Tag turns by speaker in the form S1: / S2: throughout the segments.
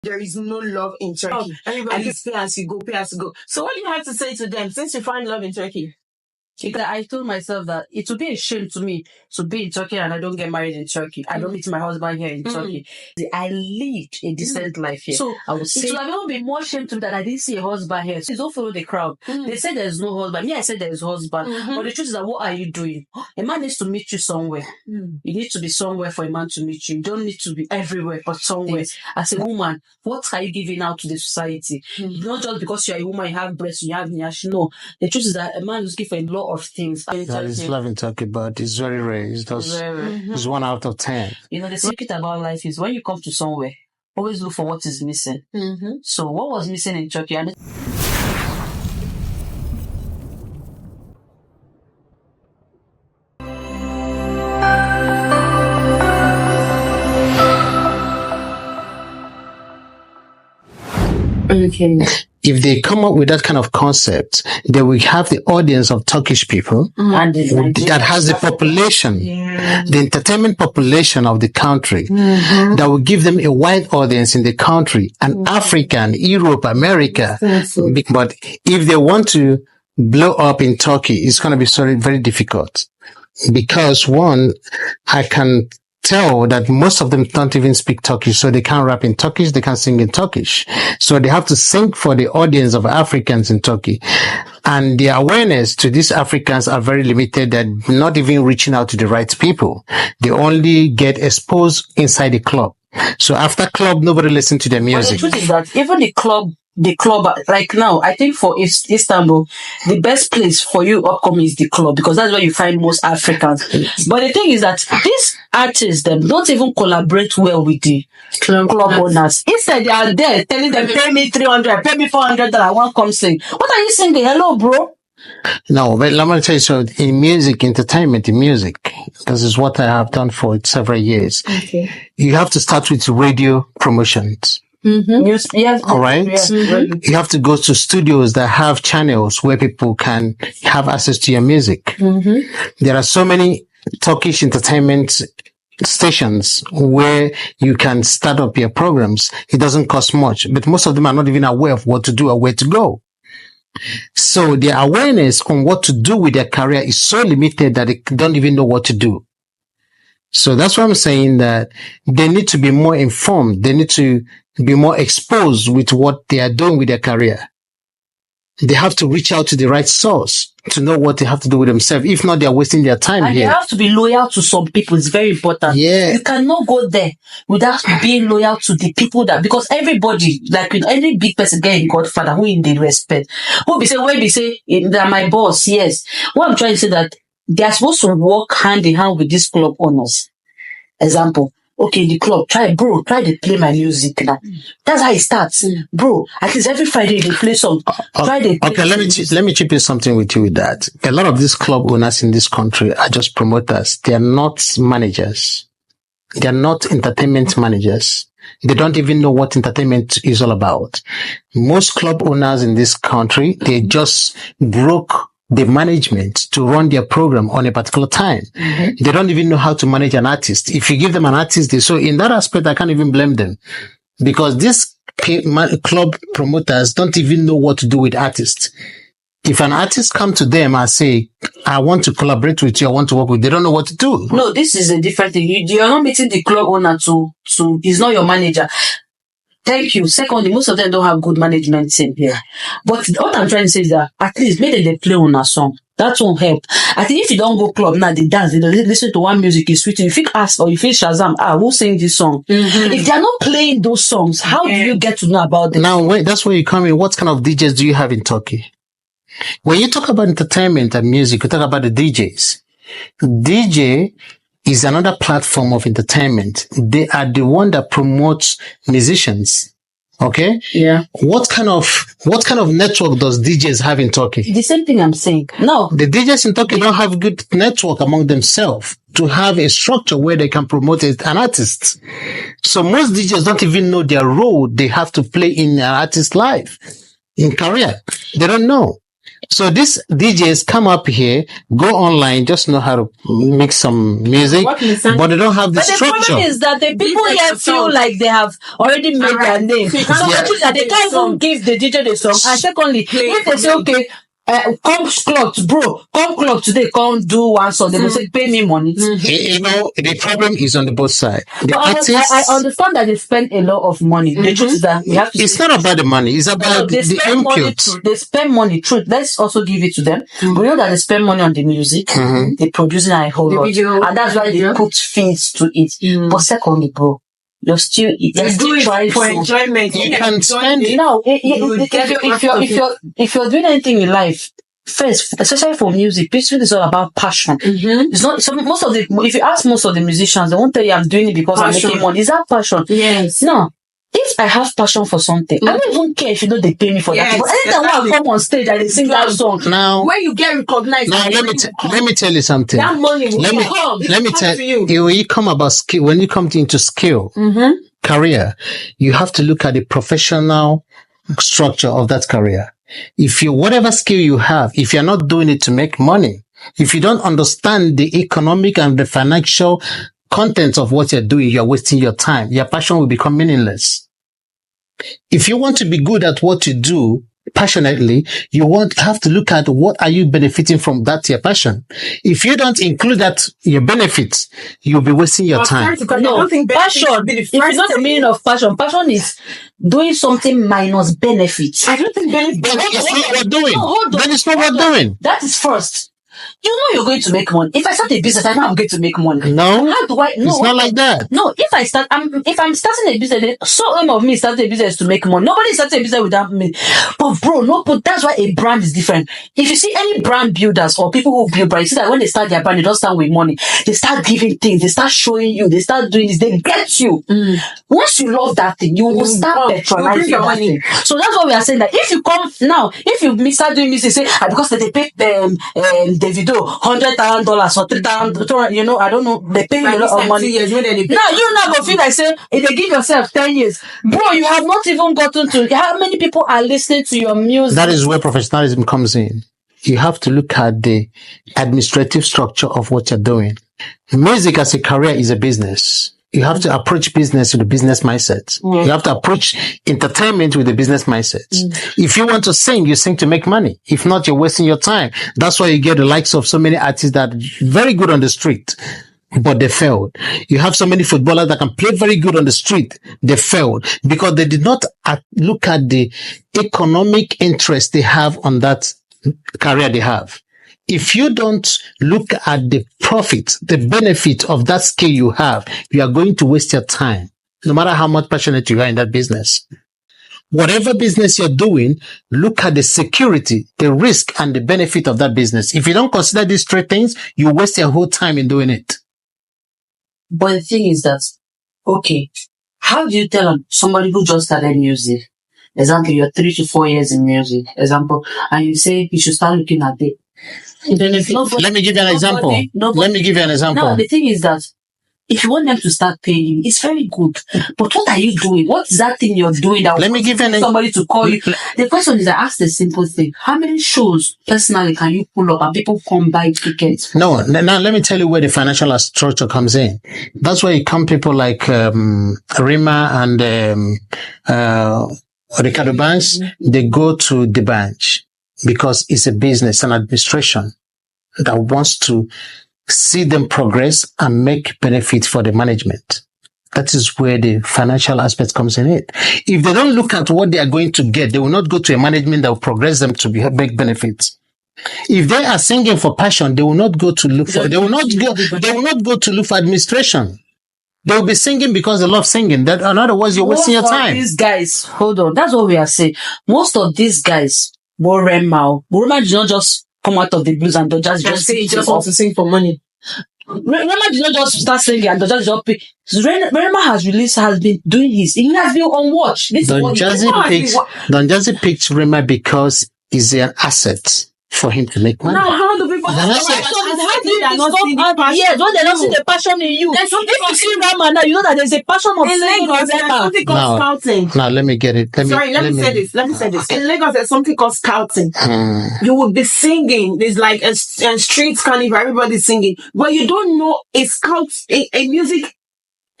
S1: there is no love in Turkey.
S2: Everybody is pay as you go, pay as you go. So what do you have to say to them since you find love in Turkey? Because I told myself that it would be a shame to me to be in Turkey and I don't get married in Turkey. I don't meet my husband here in Turkey. I lived a decent life here. So I would say it would have even been more shame to me that I didn't see a husband here. So don't follow the crowd. They say there's no husband. Me, I said there's husband. But the truth is that what are you doing? A man needs to meet you somewhere. You need to be somewhere for a man to meet you. You don't need to be everywhere, but somewhere. As a woman, what are you giving out to the society? Not just because you're a woman, you have breasts, you have nyash. No. The truth is that a man is looking for a lot of things.
S3: That is love in Turkey, but it's very rare. It's just it's 1 out of 10.
S2: You know, the secret about life is when you come to somewhere, always look for what is missing. So what was missing in Turkey? And
S1: Okay.
S3: If they come up with that kind of concept, they will have the audience of Turkish people
S2: and
S3: that has the population, the entertainment population of the country, that will give them a wide audience in the country, and African, Europe, America. But if they want to blow up in Turkey, it's going to be very difficult. Because one, I can tell that most of them don't even speak Turkish, so they can't rap in Turkish, they can't sing in Turkish. So they have to sing for the audience of Africans in Turkey. And the awareness to these Africans are very limited. They're not even reaching out to the right people. They only get exposed inside the club. So after club, nobody listens to their music.
S2: But the truth is that even the club, like now, I think for Istanbul, the best place for you upcoming is the club, because that's where you find most Africans. But the thing is that these artists, them don't even collaborate well with the club owners. Instead, they are there telling them, pay me 300, pay me $400, I want to come sing. What are you singing? Hello, bro.
S3: No, but let me tell you, so in music, entertainment, in music, this is what I have done for several years.
S1: Okay.
S3: You have to start with radio promotions.
S2: Yes.
S3: All right. You have to go to studios that have channels where people can have access to your music. There are so many Turkish entertainment stations where you can start up your programs. It doesn't cost much, but most of them are not even aware of what to do or where to go. So their awareness on what to do with their career is so limited that they don't even know what to do. So that's why I'm saying that they need to be more informed. They need to be more exposed with what they are doing with their career. They have to reach out to the right source to know what they have to do with themselves. If not, they're wasting their time
S2: and
S3: here.
S2: They have to be loyal to some people. It's very important.
S3: Yeah.
S2: You cannot go there without being loyal to the people because everybody, like with any big person getting Godfather, who in the respect, who be say, they're my boss, yes. What I'm trying to say that they're supposed to work hand in hand with these club owners. Example. Okay, the club, try to play my music now. That's how it starts. Bro, at least every Friday they play song.
S3: Okay, let me chip in something with you with that. A lot of these club owners in this country are just promoters. They are not managers. They are not entertainment managers. They don't even know what entertainment is all about. Most club owners in this country, they just broke the management to run their program on a particular time. They don't even know how to manage an artist. If you give them an artist, so in that aspect, I can't even blame them, because these club promoters don't even know what to do with artists. If an artist come to them and say, I want to collaborate with you, I want to work with you, they don't know what to do.
S2: No, this is a different thing. You're not meeting the club owner to he's not your manager. Thank you. Secondly, most of them don't have good management team here. But what I'm trying to say is that at least maybe they play on a song. That won't help. I think if you don't go club now, they dance, they listen to one music, is sweet. You feel ask or you feel Shazam, who sing this song? If they're not playing those songs, how do you get to know about them?
S3: Now, wait, that's where you come in. What kind of DJs do you have in Turkey? When you talk about entertainment and music, you talk about the DJs. DJ is another platform of entertainment. They are the one that promotes musicians. Okay?
S2: Yeah.
S3: What kind of network does DJs have in Turkey?
S2: The same thing I'm saying. No.
S3: The DJs in Turkey don't have good network among themselves to have a structure where they can promote an artist. So most DJs don't even know their role they have to play in an artist's life, in career. They don't know. So these DJs come up here, go online, just know how to make some music, but they don't have the
S2: But the
S3: structure.
S2: problem is that the people here feel like they have already made their name. So that they can't even give the DJ the song. And secondly, if they say, okay, come clock today, come do one song, they will say, pay me money.
S3: You know, the problem is on the both sides. The artists,
S2: I understand that they spend a lot of money. The truth is that we have to.
S3: It's not about the money, it's about the input.
S2: They spend money. Truth. Let's also give it to them. We know that they spend money on the music. They produce a whole lot, and that's why they put fees to it. But secondly, bro, you're still trying
S1: for
S2: to
S1: enjoyment.
S3: You can spend it.
S2: now. If you're doing anything in life, first, especially for music, basically it's all about passion. It's not. So most of the, if you ask most of the musicians, they won't tell you I'm doing it because I'm making money. Is that passion?
S1: Yes.
S2: No. If I have passion for something, I don't even care if you know they pay me for that. But anytime when I come on stage and they sing that song,
S3: Now,
S1: when you get recognized,
S3: now let me tell you something.
S1: that money will
S3: Let me tell
S1: you.
S3: you, when you come about skill, when you come into skill, career, you have to look at the professional structure of that career. If you, whatever skill you have, if you're not doing it to make money, if you don't understand the economic and the financial contents of what you're doing, you're wasting your time. Your passion will become meaningless. If you want to be good at what you do passionately, you have to look at what are you benefiting from that your passion. If you don't include that your benefits, you'll be wasting your time.
S2: No, passion. If you know the meaning of passion, passion is doing something minus benefits.
S1: I don't think benefits.
S3: Then it's not what doing.
S2: Hold on.
S3: Then it's not what doing.
S2: That is first. You know you're going to make money. If I start a business, I know I'm going to make money.
S3: No,
S2: how do I? No,
S3: it's not like that.
S2: No, if I'm starting a business, the sole aim of me starting a business is to make money. Nobody starts a business without me. But bro, but that's why a brand is different. If you see any brand builders or people who build brands, you see that when they start their brand, they don't start with money. They start giving things. They start showing you. They start doing this. They get you. Once you love that thing, you will start patronizing your money. So that's what we are saying. That if you come now, if you start doing music, say because they pay Davido $100,000 or $3,000, you know, I don't know, they pay you a lot of money. Now you're not gonna feel like say if they give yourself 10 years, bro, you have not even gotten to how many people are listening to your music.
S3: That is where professionalism comes in. You have to look at the administrative structure of what you're doing. Music as a career is a business. You have to approach business with a business mindset. You have to approach entertainment with a business mindset. If you want to sing, you sing to make money. If not, you're wasting your time. That's why you get the likes of so many artists that are very good on the street, but they failed. You have so many footballers that can play very good on the street. They failed because they did not look at the economic interest they have on that career they have. If you don't look at the profit, the benefit of that skill you have, you are going to waste your time, no matter how much passionate you are in that business. Whatever business you're doing, look at the security, the risk, and the benefit of that business. If you don't consider these three things, you waste your whole time in doing it.
S2: But the thing is that, okay, how do you tell somebody who just started music, example, you're 3 to 4 years in music, example, and you say you should start looking at it.
S3: Let me give you an example. Let me give you an example.
S2: No, the thing is that if you want them to start paying you, it's very good. But what are you doing? What is that thing you're doing that
S3: Let me give you
S2: somebody to call you? The question is, I ask the simple thing. How many shows personally can you pull up and people come buy tickets?
S3: No, now let me tell you where the financial structure comes in. That's where you come people like Rima and Ricardo Banks. They go to the bench because it's a business, an administration that wants to see them progress and make benefits for the management. That is where the financial aspect comes in it. If they don't look at what they are going to get, they will not go to a management that will progress them to make benefits. If they are singing for passion, they will not go to look for, they will not go to look for administration. They will be singing because they love singing. That, in other words, you're wasting your time.
S2: These guys, hold on. That's what we are saying. Most of these guys, Rema did not just come out of the blues and just
S1: say he just wants to sing for money.
S2: Rema did not just start singing and just pay. Rema has been doing he has been on watch.
S3: Don Jazzy picked Rema because he's an asset. for him to make money.
S2: Now, how do people?
S3: That's it.
S2: How do you discover? Yes, when they don't see the passion in you. If you see Rama now, you know that there's a passion of
S1: in Lagos, there's something called scouting.
S3: Now, let me get it.
S1: Let me say this. In Lagos, there's something called scouting. You will be singing. There's like a street carnival. Everybody's singing. But you don't know a scout, a music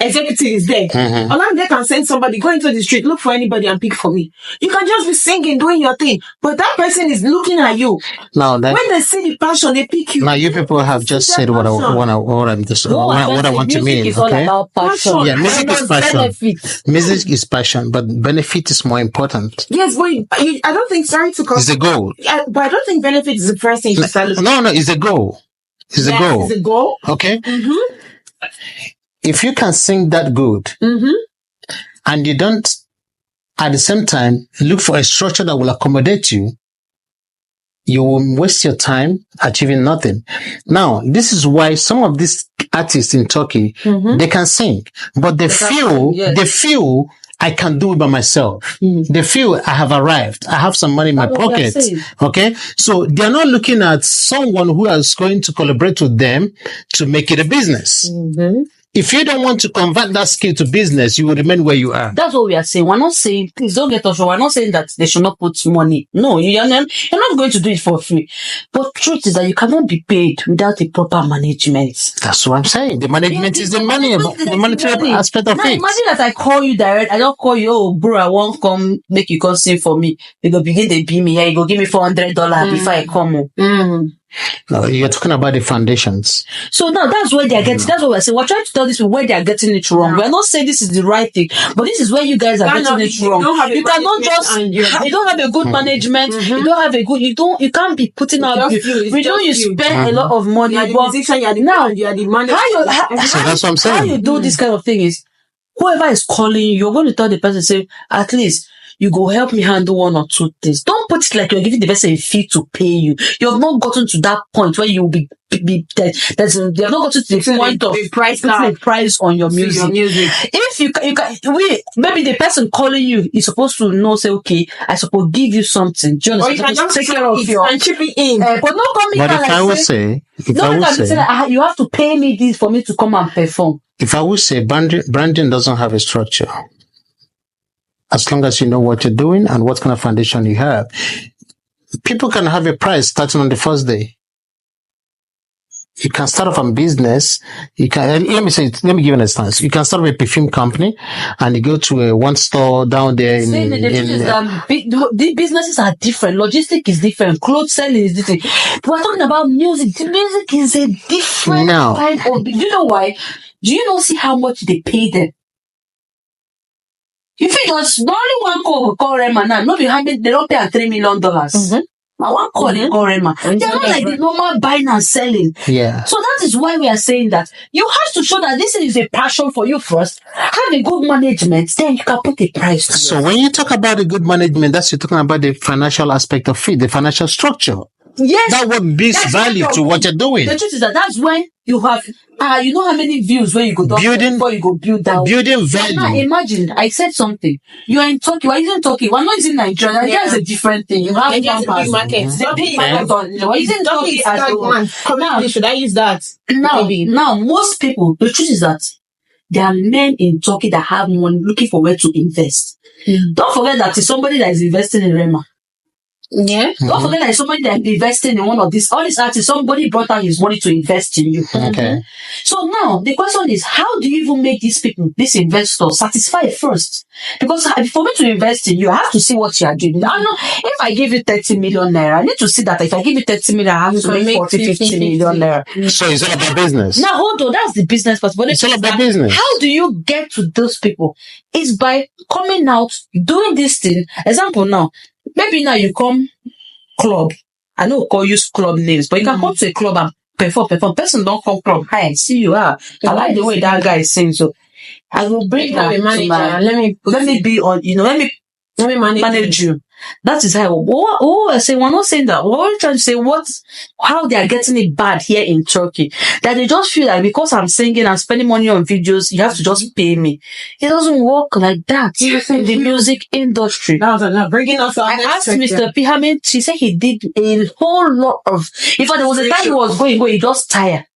S1: executive is there. Olamide can send somebody, go into the street, look for anybody and pick for me. You can just be singing, doing your thing. But that person is looking at you.
S3: Now
S1: when they see the passion, they pick you.
S3: Now you people have just said what I want to mean.
S2: Is all about passion.
S3: Yeah, music is passion.
S2: Benefit.
S3: Music is passion, but benefit is more important.
S1: Yes, but I don't think, sorry to
S3: It's a goal.
S1: But I don't think benefit is the first thing you start looking.
S3: No, it's a goal. It's a goal.
S1: It's a goal.
S3: Okay? If you can sing that good, and you don't, at the same time, look for a structure that will accommodate you, you will waste your time achieving nothing. Now, this is why some of these artists in Turkey, they can sing, but they feel I can do it by myself. They feel I have arrived. I have some money in my pocket. Okay. So they're not looking at someone who is going to collaborate with them to make it a business. If you don't want to convert that skill to business, you will remain where you are.
S2: That's what we are saying. We're not saying, please don't get us wrong. We're not saying that they should not put money. No, you're not going to do it for free. But truth is that you cannot be paid without a proper management.
S3: That's what I'm saying. The management is the money, the monetary aspect of
S2: now,
S3: it.
S2: Imagine that I call you direct. I don't call you, oh, bro, I won't come, make you come sing for me. You go begin to pay me here. You go give me $400 before I come.
S3: No, you're talking about the foundations.
S2: So now that's where they're getting, that's what we're saying. We're trying to tell this where they're getting it wrong. We're not saying this is the right thing, but this is where you guys are getting it wrong. You cannot just, you don't have a good management, you don't have a good, you can't be putting out, we know you spend a lot of money, but now,
S1: you are the manager.
S3: So that's what I'm saying.
S2: How you do this kind of thing is, whoever is calling you, you're going to tell the person, say, at least, you go help me handle one or two things. Don't put it like you're giving the person a fee to pay you. You have not gotten to that point where you will be you have not gotten to the point of putting a price on your music. If you can, maybe the person calling you is supposed to know, say, okay, I suppose give you something. Do you understand?
S1: Or you can just take care of your and chip it in.
S2: But not coming.
S3: But if I would say,
S2: you have to pay me this for me to come and perform.
S3: If I would say, branding doesn't have a structure. As long as you know what you're doing and what kind of foundation you have. People can have a price starting on the first day. You can start off a business. You can, let me give you an instance. You can start with a perfume company and you go to one store down there
S2: the businesses are different. Logistics is different. Clothes selling is different. We're talking about music. The music is a different kind of, do you know why? Do you not see how much they pay them? If it was only one call Rema now, not be having, they don't pay $3 million. Now one call they call Rema. They're not like the normal buying and selling.
S3: Yeah.
S2: So that is why we are saying that you have to show that this is a passion for you first. Have a good management, then you can put a price to it.
S3: So when you talk about the good management, you're talking about the financial aspect of it, the financial structure.
S2: Yes.
S3: That what brings value to what you're doing.
S2: The truth is that's when you have, you know how many views where you go down before you go build down.
S3: Building value.
S2: Now imagine, I said something. You are in Turkey. We're using Turkey. We're not using Nigeria. Nigeria is a different thing. You have
S1: big market.
S2: We're using Turkey as one.
S1: Now, should I use that?
S2: Now, most people, the truth is that there are men in Turkey that have money looking for where to invest. Don't forget that it's somebody that is investing in Rema.
S1: Yeah.
S2: Don't forget that somebody that investing in one of these, all these artists, somebody brought out his money to invest in you.
S3: Okay.
S2: So now the question is, how do you even make these people, these investors, satisfied first? Because for me to invest in you, I have to see what you are doing. I know if I give you 30 million naira, I need to see that if I give you 30 million, I have to make 40, 50 million naira.
S3: So it's all about business.
S2: Now hold on, that's the business part. But
S3: it's all about business.
S2: How do you get to those people? It's by coming out, doing this thing. Example now. Maybe now you come club. I know call use club names, but you can come to a club and perform. Person don't come club. Hi, I see you are. I like the way that guy sings. So I will bring that to my, let me be on, let me manage you. That is how. What we're saying, we're not saying that. We're trying to say how they are getting it bad here in Turkey. That they just feel like because I'm singing and spending money on videos, you have to just pay me. It doesn't work like that in the music industry.
S1: Now bringing us
S2: I asked Mr. P. Hamid, he said he did a whole lot of. In fact, there was a time he was going, he just tired.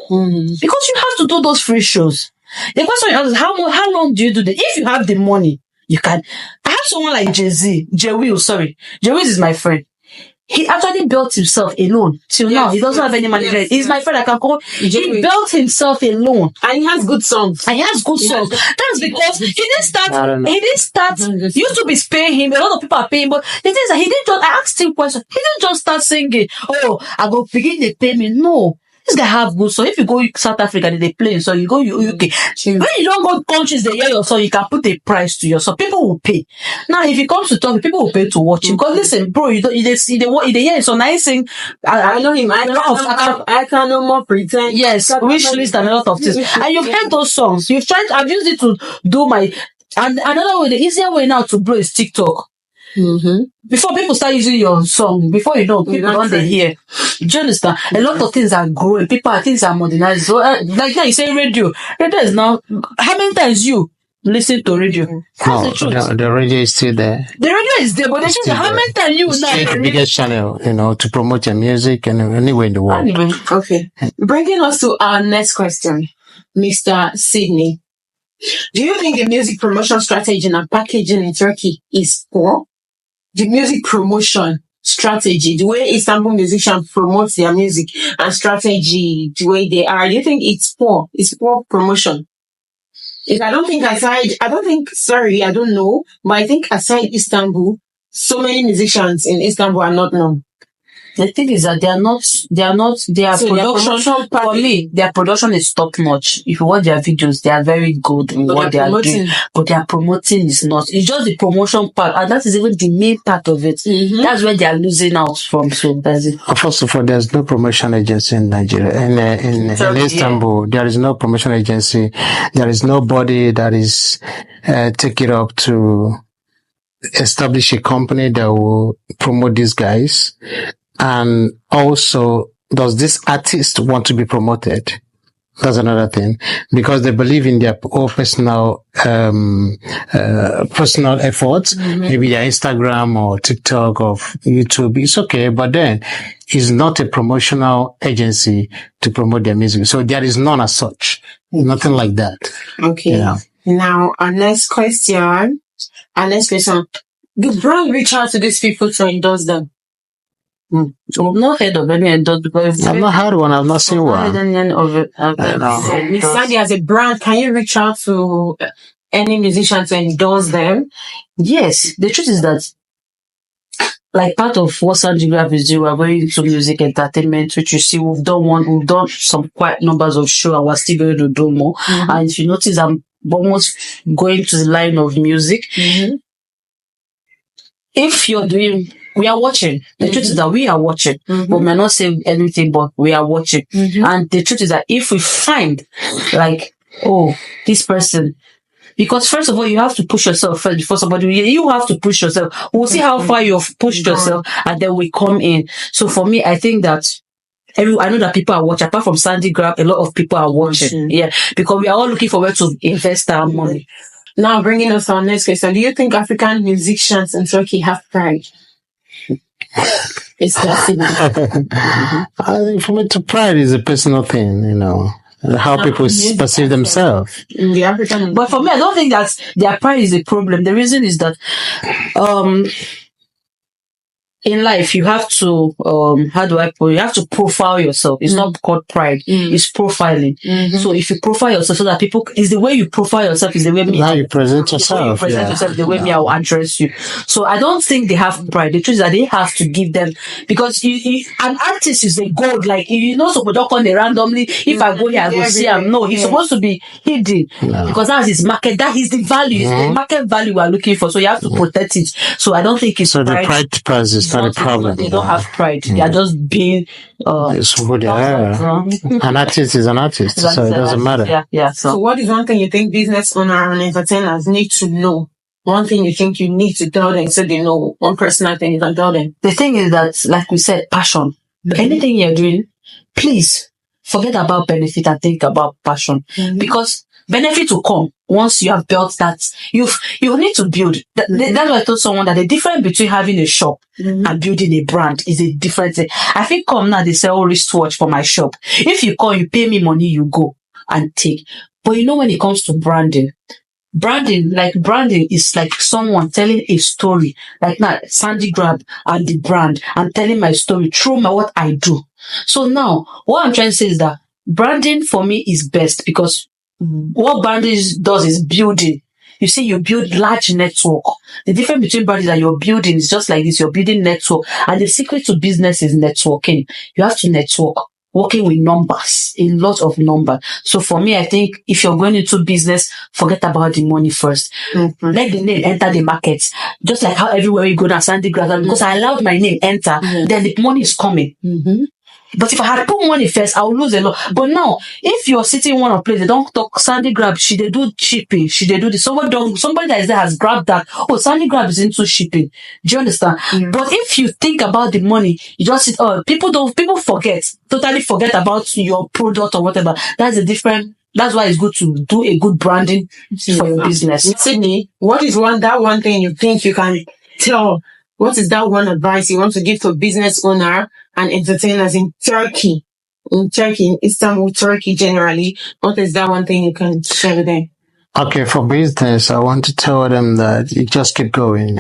S2: Because you have to do those free shows. The question is, how long do you do that? If you have the money, you can. I have someone like Jay-Will, sorry. Jay-Will is my friend. He actually built himself alone. Till now, he doesn't have any manager. He's my friend. I can call. He built himself alone.
S1: And he has good songs.
S2: That's because he didn't start. He used to be paying him. A lot of people are paying, but the thing is that he didn't just. I asked him questions. He didn't just start singing. Oh, I go begin the payment. No. This guy have good song. If you go South Africa, they play so you go UK. When you don't go countries, they hear your song, you can put a price to your song. People will pay. Now, if it comes to talk, people will pay to watch him. Because listen, bro, you hear so nice sing.
S1: I know him. I can no more pretend.
S2: Yes, wish list and a lot of things. And you've heard those songs. I've used it to do and another way, the easier way now to blow is TikTok. Before people start using your song, before you know, people don't hear. Do you understand? A lot of things are growing. Things are modernized. So, like now you say radio. Radio is now, how many times you listen to radio? That's the truth.
S3: The radio is still there.
S2: The radio is there, but the truth is, how many times you
S3: it's
S2: now?
S3: still the biggest channel, to promote your music and anywhere in the world.
S1: Anyway, okay. Bringing us to our next question, Mr. Sydney. Do you think the music promotion strategy and packaging in Turkey is poor? The music promotion strategy, the way Istanbul musicians promote their music and strategy, the way they are, do you think it's poor? It's poor promotion? I don't know, but I think aside Istanbul, so many musicians in Istanbul are not known.
S2: The thing is that for me, their production is top notch. If you watch their videos, they are very good in what they are doing. But their promoting is not. It's just the promotion part. And that is even the main part of it. That's where they are losing out from. So that's it.
S3: First of all, there's no promotion agency in Nigeria. In Istanbul, there is no promotion agency. There is nobody that is taking it up to establish a company that will promote these guys. And also, does this artist want to be promoted? That's another thing. Because they believe in their own personal efforts. Maybe their Instagram or TikTok or YouTube. It's okay. But then, it's not a promotional agency to promote their music. So there is none as such. Nothing like that.
S1: Okay. Now, our next question. The brand reach out to these people to endorse them.
S2: I've not heard of any endorse because
S3: I've not heard one. I've not seen one.
S1: Miss Sandy, as a brand, can you reach out to any musician to endorse them?
S2: Yes. The truth is that, like part of what Sandy Graph is doing, we're going into music entertainment, which you see, we've done some quite numbers of shows, and we're still going to do more. And if you notice, I'm almost going to the line of music. If you're doing, we are watching. The truth is that we are watching, but we may not say anything, but we are watching. And the truth is that if we find, like, oh, this person, because first of all, you have to push yourself first before somebody, you have to push yourself. We'll see how far you've pushed yourself, and then we come in. So for me, I think that I know that people are watching. Apart from Sandy Grab, a lot of people are watching. Yeah, because we are all looking for where to invest our money.
S1: Now, bringing us to our next question. Do you think African musicians in Turkey have pride? It's classic.
S3: I think for me, pride is a personal thing, how people perceive themselves.
S2: But for me, I don't think that their pride is a problem. The reason is that, in life, you have to, you have to profile yourself. It's not called pride. It's profiling. So if you profile yourself so that it's the way you profile yourself is the way
S3: how you present yourself.
S2: The way me, I will address you. So I don't think they have pride. The truth is that they have to give them, because an artist is a god. Like, you're not supposed to come there randomly. If I go here, I go see him. No, he's supposed to be hidden. Because that's his market. That is the value. It's the market value we are looking for. So you have to protect it. So I don't think it's
S3: so
S2: pride.
S3: The pride price is not a problem.
S2: They don't have pride. They are just being.
S3: It's who they are. An artist is an artist, so it doesn't matter.
S2: Yeah.
S1: So what is one thing you think business owners and entertainers need to know one thing you think you need to tell them so they know? One personal thing you can tell them.
S2: The thing is that, like we said, passion. Anything you're doing, please forget about benefit and think about passion. Because benefit will come once you have built that. You need to build. That's why I told someone that the difference between having a shop and building a brand is a different thing. I think come now they sell wristwatch for my shop. If you come, you pay me money, you go and take. But you know when it comes to branding is like someone telling a story. Like now, Sandy Grab and the brand and telling my story through what I do. So now, what I'm trying to say is that branding for me is best because what branding does is building. You see, you build large network. The difference between branding and you're building is just like this. You're building network. And the secret to business is networking. You have to network. Working with numbers, a lot of numbers. So for me, I think if you're going into business, forget about the money first. Let the name enter the market. Just like how everywhere you go now, Sandy Grab, because I allowed my name enter, then the money is coming. But if I had put money first, I would lose a lot. But now, if you're sitting in one place, they don't talk Sandy Grab, they do shipping, they do this. Somebody that is there has grabbed that. Oh, Sandy Grab is into shipping. Do you understand? But if you think about the money, you just sit, people totally forget about your product or whatever. That's why it's good to do a good branding for your business.
S1: Sydney, what is that one thing you think you can tell? What is that one advice you want to give to a business owner and entertainers in Turkey? In Istanbul, Turkey generally. What is that one thing you can share with them?
S3: Okay, for business, I want to tell them that you just keep going,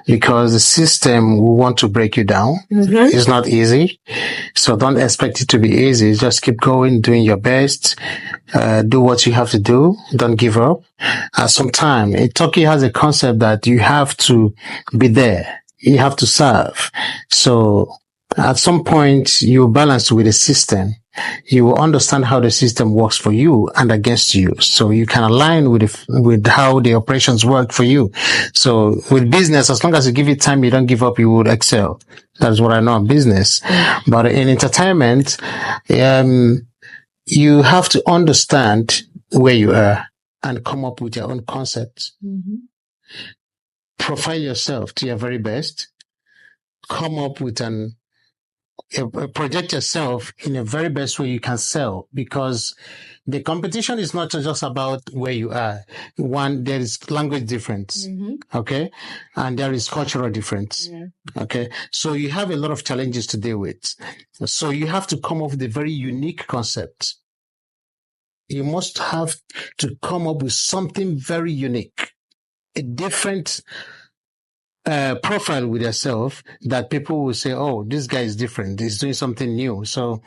S3: because the system will want to break you down. It's not easy. So don't expect it to be easy. Just keep going, doing your best. Do what you have to do. Don't give up. Sometime, Turkey has a concept that you have to be there. You have to serve. So at some point, you balance with the system. You will understand how the system works for you and against you. So you can align with how the operations work for you. So with business, as long as you give it time, you don't give up, you will excel. That's what I know in business. But in entertainment, you have to understand where you are and come up with your own concept. Profile yourself to your very best. Come up with project yourself in a very best way you can sell, because the competition is not just about where you are. One, there is language difference, okay, and there is cultural difference, okay. So you have a lot of challenges to deal with. So you have to come up with a very unique concept. You must have to come up with something very unique, a different profile with yourself that people will say, oh, this guy is different. He's doing something new. So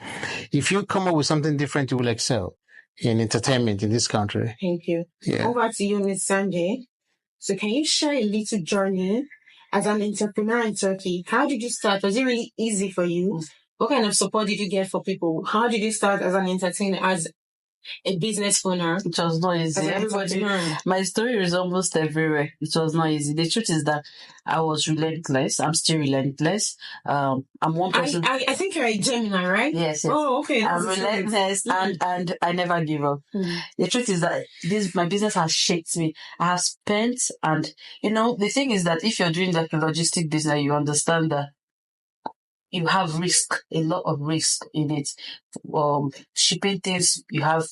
S3: if you come up with something different, you will excel in entertainment in this country.
S1: Thank you.
S3: Yeah.
S1: Over to you, Miss Sanjay. So can you share a little journey as an entrepreneur in Turkey? How did you start? Was it really easy for you? What kind of support did you get for people? How did you start as an entertainer, as a business owner?
S2: It was not easy. My story is almost everywhere. It was not easy. The truth is that I was relentless. I'm still relentless. I'm one person.
S1: I think you're a Gemini, right?
S2: Yes.
S1: Oh, okay.
S2: I'm relentless and I never give up. The truth is that my business has shaped me. I have spent, and the thing is that if you're doing like a logistic business, you understand that you have risk, a lot of risk in it. Shipping things, you have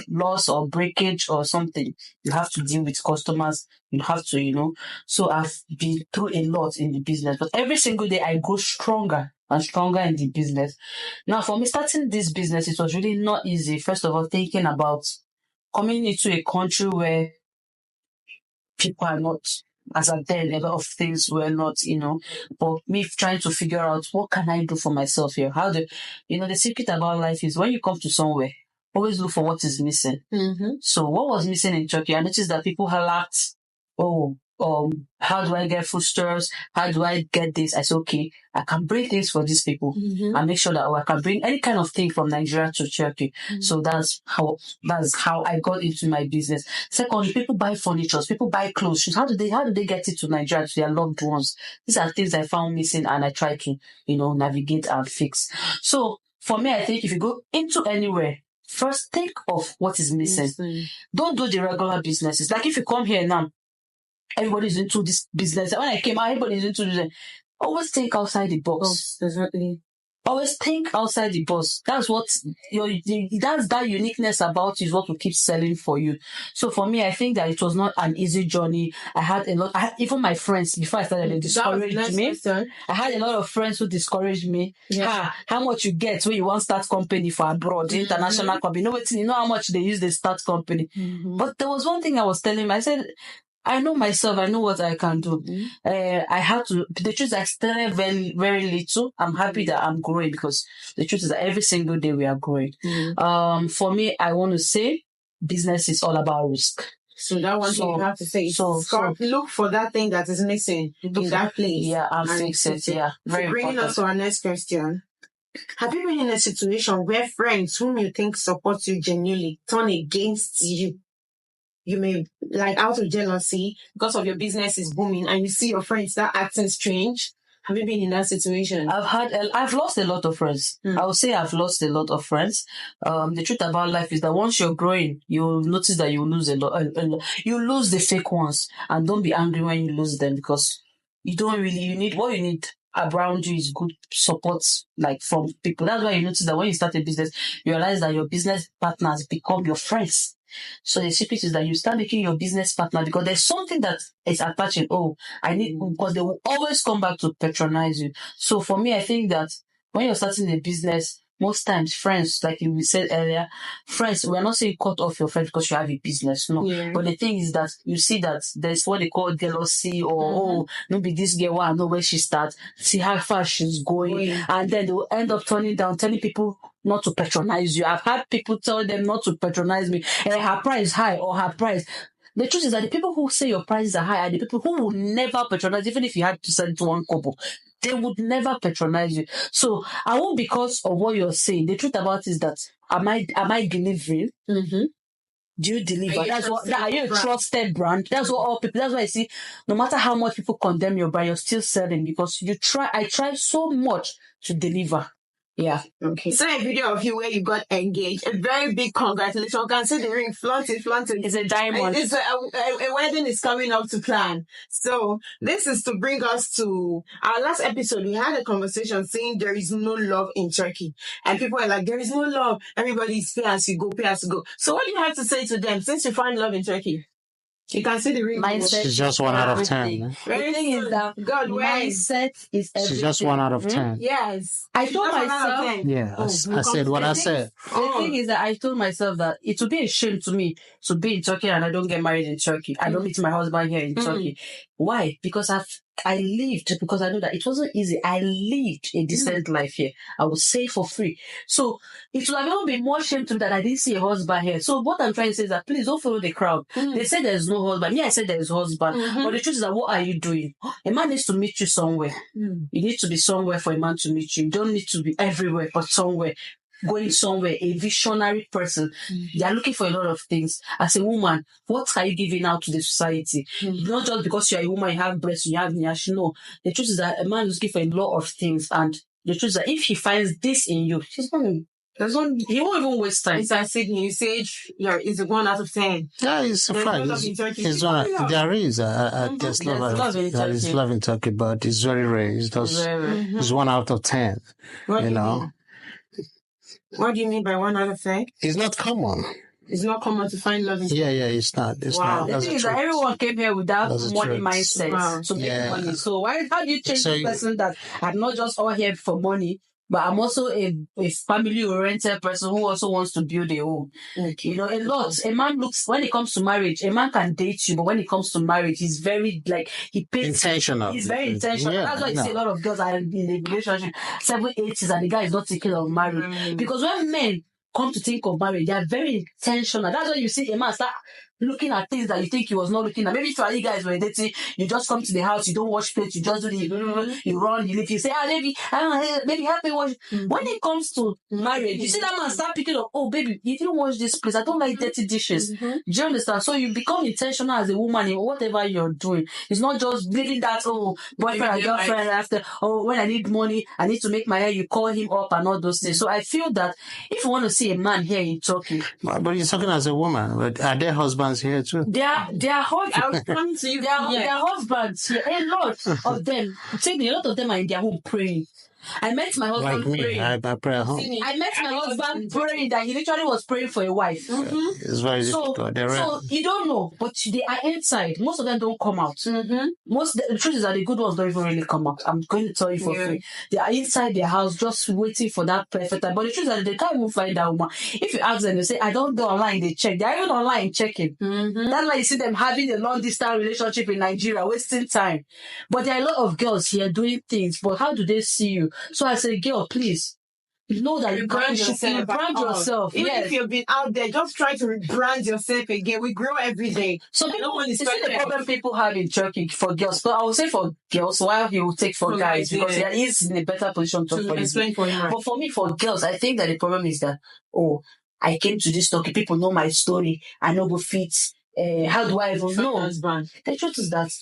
S2: loss or breakage or something. You have to deal with customers. You have to, So I've been through a lot in the business, but every single day I go stronger and stronger in the business. Now, for me, starting this business, it was really not easy. First of all, thinking about coming into a country where people are not, as at then, a lot of things were not, but me trying to figure out what can I do for myself here? The secret about life is when you come to somewhere, always look for what is missing. So what was missing in Turkey? I noticed that people had lacked, how do I get foodstuffs? How do I get this? I said, okay, I can bring things for these people and make sure that I can bring any kind of thing from Nigeria to Turkey. So that's how I got into my business. Second, people buy furniture, people buy clothes. How do they get it to Nigeria, to their loved ones? These are things I found missing and I try to, navigate and fix. So for me, I think if you go into anywhere, first think of what is missing. Don't do the regular businesses. Like if you come here now, everybody's into this business. When I came out, everybody's into this. Always think outside the box.
S1: Exactly.
S2: Always think outside the box. That's what that's that uniqueness about you is what will keep selling for you. So for me, I think that it was not an easy journey. I had a lot. Even my friends before I started, they discouraged me. I had a lot of friends who discouraged me. Yeah. How much you get when you want to start company for abroad, international company? You know how much they use the start company. But there was one thing I was telling them. I said, I know myself. I know what I can do. I had to. The truth is, I started very, very little. I'm happy that I'm growing because the truth is that every single day we are growing. For me, I want to say, business is all about risk.
S1: So that one thing you have to say. Look for that thing that is missing in that place.
S2: Yeah, and fix it. Yeah, very important.
S1: Bringing us to our next question. Have you been in a situation where friends whom you think support you genuinely turn against you? You may, like, out of jealousy because of your business is booming and you see your friends start acting strange. Have you been in that situation?
S2: I've lost a lot of friends. I would say I've lost a lot of friends. The truth about life is that once you're growing, you'll notice that you lose a lot. You lose the fake ones, and don't be angry when you lose them because you need around you is good support, like from people. That's why you notice that when you start a business, you realize that your business partners become your friends. So the secret is that you start making your business partner because there's something that is attaching. Because they will always come back to patronize you. So for me, I think that when you're starting a business, most times friends, like we said earlier, friends, we're not saying cut off your friends because you have a business. No. Yeah. But the thing is that you see that there's what they call jealousy or, maybe this girl, I know where she starts, see how far she's going. And then they will end up telling people not to patronize you. I've had people tell them not to patronize me. And her price high or her price. The truth is that the people who say your prices are high are the people who will never patronize, even if you had to send to one couple. They would never patronize you. So I won't because of what you're saying. The truth about it is that am I delivering? Do you deliver? Are you a trusted brand? That's what all people. That's why I see. No matter how much people condemn your brand, you're still selling because I try so much to deliver. Yeah.
S1: Okay. So a video of you where you got engaged. A very big congratulations. You can see the ring. Flaunt it.
S2: It's a diamond.
S1: It's a wedding is coming up to plan. So this is to bring us to our last episode. We had a conversation saying there is no love in Turkey. And people are like, there is no love. Everybody is pay as you go, pay as you go. So what do you have to say to them since you find love in Turkey? You can see the ring.
S3: Mindset. She's just 1 out of 10.
S2: The thing is that mindset is everything.
S3: She's just 1 out of 10.
S1: Yes.
S2: I told myself.
S3: Yeah, I said what I said.
S2: The thing is that I told myself that it would be a shame to me to be in Turkey and I don't get married in Turkey. I don't meet my husband here in Turkey. Why? Because I lived, because I know that it wasn't easy. I lived a decent life here. I was safe for free. So it would have even been more shame to me that I didn't see a husband here. So what I'm trying to say is that please don't follow the crowd. They say there's no husband. Me, I said there's husband. But the truth is that what are you doing? A man needs to meet you somewhere. You need to be somewhere for a man to meet you. You don't need to be everywhere, but somewhere. Going somewhere, a visionary person. They are looking for a lot of things. As a woman, what are you giving out to the society? Not just because you're a woman, you have breasts, you have nyash. No. The truth is that a man is looking for a lot of things. And the truth is that if he finds this in you, he won't even waste time.
S1: It's as Sydney, you say it's a 1 out of 10.
S3: Yeah, it's a fact. There is love in Turkey, but it's very rare. It's 1 out of 10.
S1: What do you mean by 1 out of 10?
S3: It's not common.
S1: It's not common to find love in Turkey.
S3: Yeah, it's not. It's not.
S2: The thing is that everyone came here without money mindset to make money. So how do you change the person that I'm not just all here for money, but I'm also a family-oriented person who also wants to build a home. Okay. A man looks, when it comes to marriage, a man can date you, but when it comes to marriage, he's very,
S3: intentional.
S2: He's very intentional. Yeah, that's why you see a lot of girls are in a relationship 7, 8 years and the guy is not thinking of marriage. Because when men come to think of marriage, they are very intentional. That's why you see a man start looking at things that you think he was not looking at. Maybe if you guys were dating, you just come to the house, you don't wash plates, you just do you run, you leave, you say, baby, help me wash. When it comes to marriage, you see that man start picking up, oh baby, you didn't wash this place, I don't like dirty dishes. Do you understand? So you become intentional as a woman in whatever you're doing. It's not just leaving that, boyfriend and girlfriend after, when I need money, I need to make my hair, you call him up and all those things. So I feel that if you want to see a man here in Turkey.
S3: But you're talking as a woman, but are there husbands husbands here too.
S2: Their
S1: I was coming to you.
S2: their husbands here, a lot of them. A lot of them are in their home praying. I met my husband
S3: Like me,
S2: praying.
S3: I pray at home.
S2: I met my husband praying that he literally was praying for a wife.
S3: It's very difficult.
S2: So you don't know, but they are inside. Most of them don't come out. The truth is that the good ones don't even really come out. I'm going to tell you for free. They are inside their house just waiting for that perfect time. But the truth is that they can't even find that woman. If you ask them, they say, I don't go online, they check. They're even online checking. That's why you see them having a long distance relationship in Nigeria, wasting time. But there are a lot of girls here doing things, but how do they see you? So I say, girl, please know that you brand yourself.
S1: Even if you've been out there, just try to rebrand yourself again. We grow every day.
S2: So people, it's the problem people have in Turkey for girls. But I would say for girls, while he will take for guys, because he is in a better position to explain for him. But for me, for girls, I think that the problem is that, I came to this Turkey, people know my story, I know go fit. How do I even know? The truth is that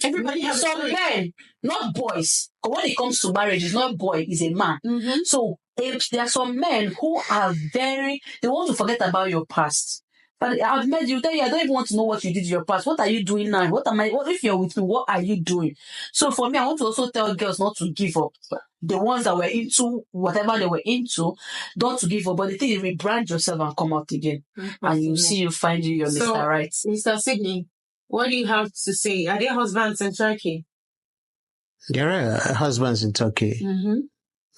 S2: everybody has some men, not boys. When it comes to marriage, it's not boy, it's a man. So if there are some men who are they want to forget about your past. But I've met you, I don't even want to know what you did in your past. What are you doing now? What if you're with me? What are you doing? So for me, I want to also tell girls not to give up. The ones that were into whatever they were into, don't to give up. But the thing is, rebrand yourself and come out again. And you see you find your Mr. Right.
S1: Mr. Sydney, what do you have to say? Are there husbands in Turkey?
S3: There are husbands in Turkey.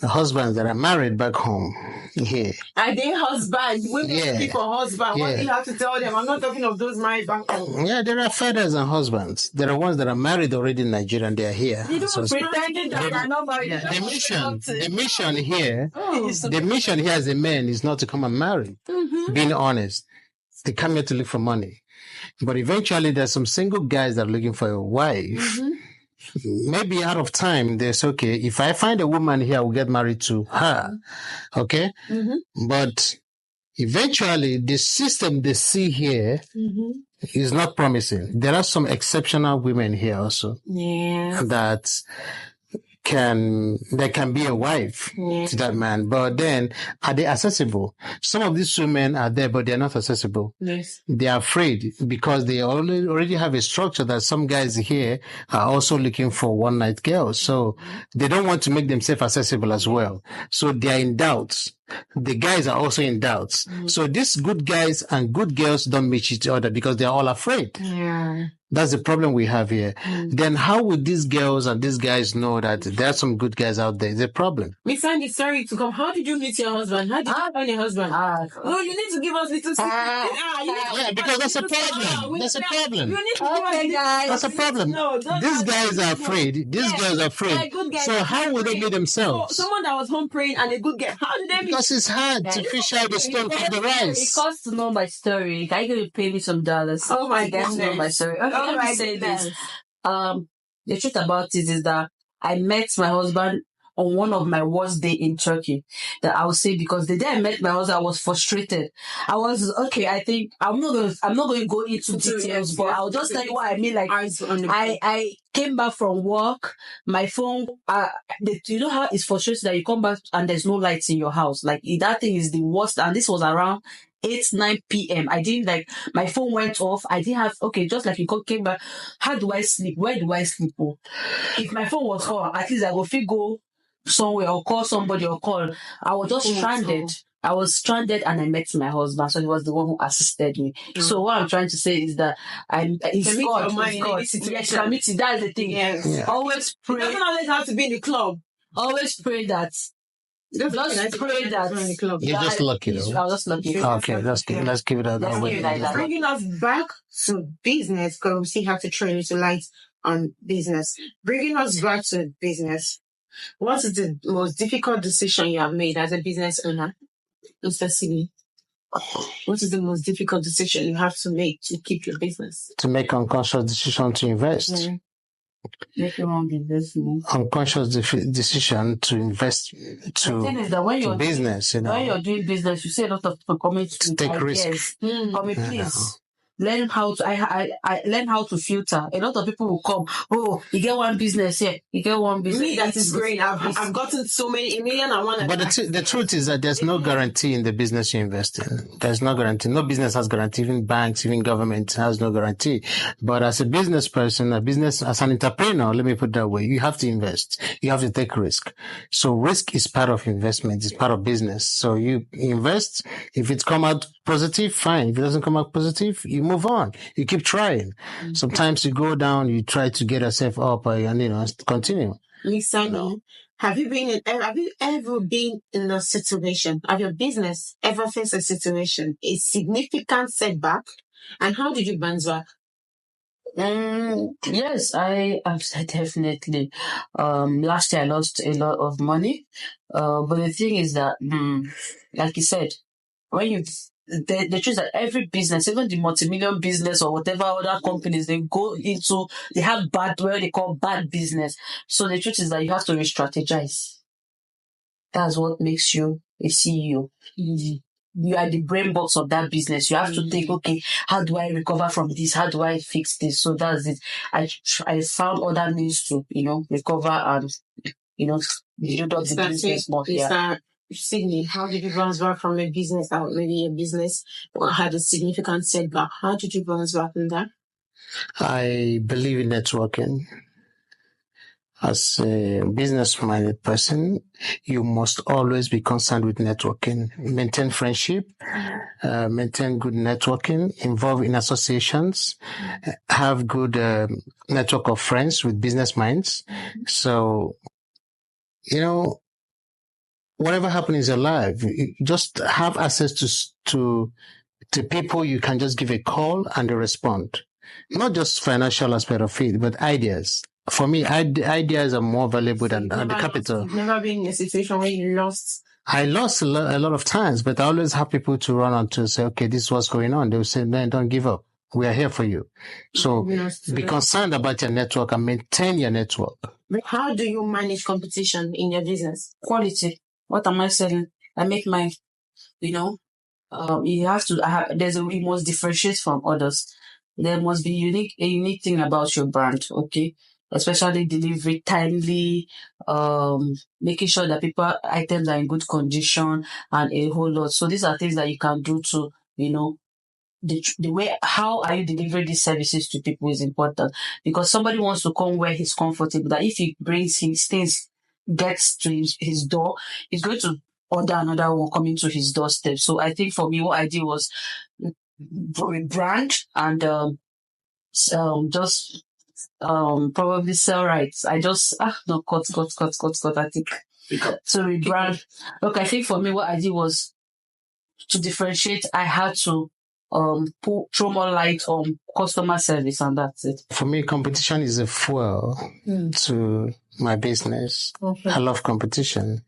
S3: Husbands that are married back home here.
S1: Are they husbands? Women speak for husband. What do you have to tell them? I'm not talking of those married back home.
S3: Yeah, there are fathers and husbands. There are ones that are married already in Nigeria and they are here.
S1: You don't pretend that they are not married.
S3: The mission here as a man is not to come and marry. Being honest. They come here to look for money. But eventually there's some single guys that are looking for a wife. Maybe out of time, there's okay. If I find a woman here, I will get married to her. Okay? But eventually, the system they see here is not promising. There are some exceptional women here also. That can be a wife to that man. But then, are they accessible? Some of these women are there, but they're not accessible.
S1: Yes.
S3: They are afraid because they already have a structure that some guys here are also looking for one-night girls. So they don't want to make themselves accessible as well. So they are in doubts. The guys are also in doubts. So these good guys and good girls don't meet each other because they're all afraid. That's the problem we have here. Then how would these girls and these guys know that there are some good guys out there? It's a problem.
S1: Miss Sandy, sorry to come. How did you meet your husband? How did you find your husband? You need to give us little secrets.
S3: Because that's a problem. That's a problem.
S1: You need to give us
S2: guys.
S3: That's a problem. These guys are afraid. These girls are afraid. So how would they meet themselves?
S1: Someone that was home praying and a good girl. How did they meet?
S3: Because it's hard to fish out the stone from the rice.
S2: It costs to know my story. Can you pay me some dollars?
S1: Oh my
S2: goodness. To know my story. Okay, let me say this. The truth about it is that I met my husband on one of my worst day in Turkey. That I would say, because the day I met my husband, I was frustrated. I was I think I'm not going to go into details, but I'll just tell you what I mean. Like I came back from work, my phone. You know how it's frustrating that you come back and there's no lights in your house. Like that thing is the worst. And this was around 9 p.m. I didn't my phone went off. I didn't have, just like you came back. How do I sleep? Where do I sleep? If my phone was on, at least I would go somewhere or call somebody or call. I was just stranded. I was stranded and I met my husband. So he was the one who assisted me. So what I'm trying to say is that it's God. Yes, committee. That's the thing.
S1: Yes.
S3: Yeah.
S2: Always pray.
S1: It doesn't always have to be in the club.
S2: Always pray that. Just pray that.
S3: You're just lucky, though.
S2: I was just lucky.
S3: Okay, let's give it that way.
S1: Bringing us back to business, because we still have to train to light on business. Bringing us back to business. What is the most difficult decision you have made as a business owner, Mr. Sydney? What is the most difficult decision you have to make to keep your business?
S3: To make unconscious decision to invest.
S2: Make a wrong investment.
S3: Unconscious decision to invest to business.
S2: When you're doing business, you see a lot of people coming to
S3: take risk.
S2: Please. learn how to I learn how to filter. A lot of people will come. Oh, you get one business here. You get one business.
S1: Me, that is great. I've gotten so many, a million and one.
S3: But the truth is that there's no guarantee in the business you invest in. There's no guarantee. No business has guarantee. Even banks, even government has no guarantee. But as a business person, as an entrepreneur, let me put it that way, you have to invest. You have to take risk. So risk is part of investment. It's part of business. So you invest. If it's come out positive, fine. If it doesn't come out positive, you move on. You keep trying. Sometimes you go down, you try to get yourself up and, continue.
S1: Lisa, have you ever been in a situation, have your business ever faced a situation, a significant setback? And how did you bounce back?
S2: Yes, I definitely. Last year I lost a lot of money. But the thing is that, like you said, when you the truth that every business, even the multi-million business or whatever other companies, they have what they call bad business. So the truth is that you have to re-strategize. That's what makes you a CEO. You are the brain box of that business. You have to think, okay, how do I recover from this? How do I fix this? So that's it. I found other means to, recover and, build up the business more.
S1: Sydney, how did you bounce back from a business that maybe a business had a significant setback? How did you bounce back from that?
S3: I believe in networking. As a business-minded person, you must always be concerned with networking. Maintain friendship, maintain good networking, involve in associations, have good network of friends with business minds. So, whatever happens in your life, you just have access to people you can just give a call and they respond. Not just financial aspect of it, but ideas. For me, ideas are more valuable than the capital.
S1: You've never been in a situation where you lost?
S3: I lost a lot of times, but I always have people to run on to say, okay, this is what's going on. They will say, no, don't give up. We are here for you. So be concerned about your network and maintain your network.
S1: How do you manage competition in your business?
S2: Quality. What am I selling? I make my, you have to you must differentiate from others. There must be a unique thing about your brand, okay? Especially delivery timely, making sure that items are in good condition and a whole lot. So these are things that you can do to, the way, how are you delivering these services to people is important, because somebody wants to come where he's comfortable, that if he brings his things, gets to his door, he's going to order another one coming to his doorstep. So I think for me, what I did was brand and just probably sell rights. I just cut. I think so rebrand. Look, I think for me, what I did was to differentiate. I had to throw more light on customer service, and that's it.
S3: For me, competition is a fuel to my business. Okay. I love competition.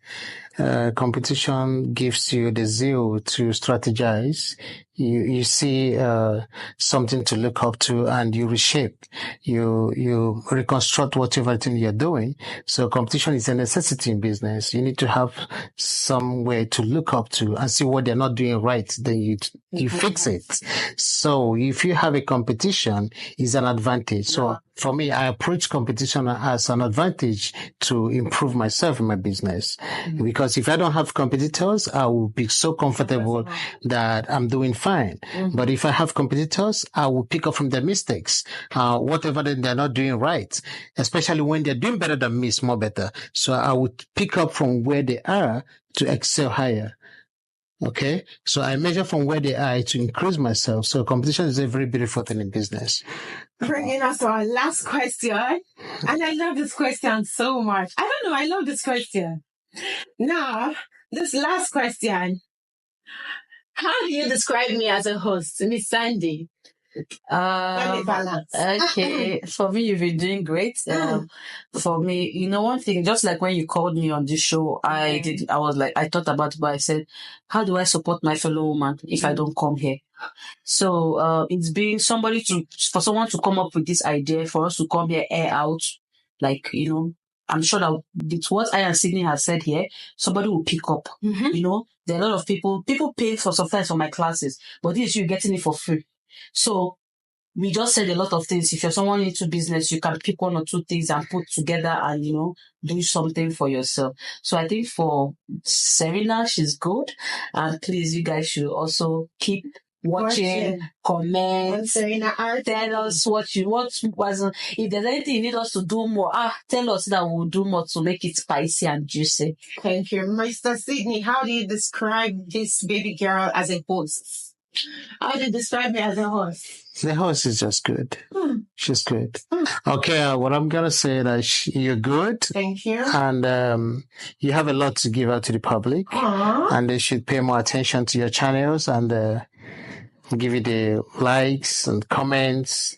S3: Competition gives you the zeal to strategize. You see something to look up to, and you reshape. You reconstruct whatever thing you're doing. So competition is a necessity in business. You need to have some way to look up to and see what they're not doing right. Then you fix it. So if you have a competition, it's an advantage. So for me, I approach competition as an advantage to improve myself in my business. Because if I don't have competitors, I will be so comfortable that I'm doing fine. But if I have competitors, I will pick up from their mistakes, whatever they're not doing right, especially when they're doing better than me, it's more better. So I would pick up from where they are to excel higher. Okay, so I measure from where they are to increase myself. So competition is a very beautiful thing in business.
S1: Bringing us to our last question. And I love this question so much. I don't know, I love this question. Now, this last question. How do you describe me as a host, Miss Sandy?
S2: Okay, for me, you've been doing great. For me, one thing, just like when you called me on this show, I thought about it, but I said, how do I support my fellow woman if I don't come here? So, it's being for someone to come up with this idea, for us to come here, air out, I'm sure that it's what I and Sydney has said here, somebody will pick up. There are a lot of people pay sometimes for my classes, but this, you're getting it for free. So we just said a lot of things. If you're someone into business, you can pick one or two things and put together and, do something for yourself. So I think for Serena, she's good. And please, you guys should also keep watching, comment,
S1: Serena Art.
S2: tell us what wasn't. If there's anything you need us to do more, tell us that we'll do more to make it spicy and juicy.
S1: Thank you. Mr. Sydney, how do you describe this baby girl as a host? How do you describe her as a host?
S3: The host is just good. She's good. Okay, what I'm going to say that you're good.
S1: Thank you.
S3: And you have a lot to give out to the public.
S1: Aww.
S3: And they should pay more attention to your channels and give you the likes and comments.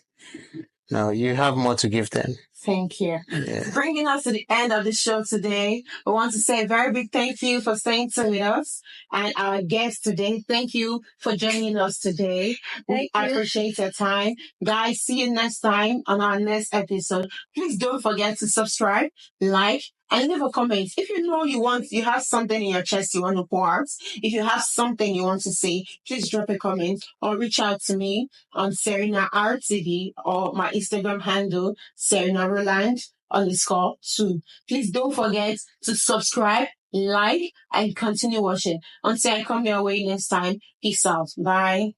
S3: No, you have more to give them.
S1: Thank you.
S3: Yeah.
S1: Bringing us to the end of the show today, we want to say a very big thank you for staying tuned with us. And our guest today, thank you for joining us today. We appreciate your time. Guys, see you next time on our next episode. Please don't forget to subscribe, like, and leave a comment. If you know you have something in your chest you want to pour out, if you have something you want to say, please drop a comment or reach out to me on Serena RTV or my Instagram handle, Serena Roland _2. Please don't forget to subscribe, like, and continue watching. Until I come your way next time, peace out. Bye.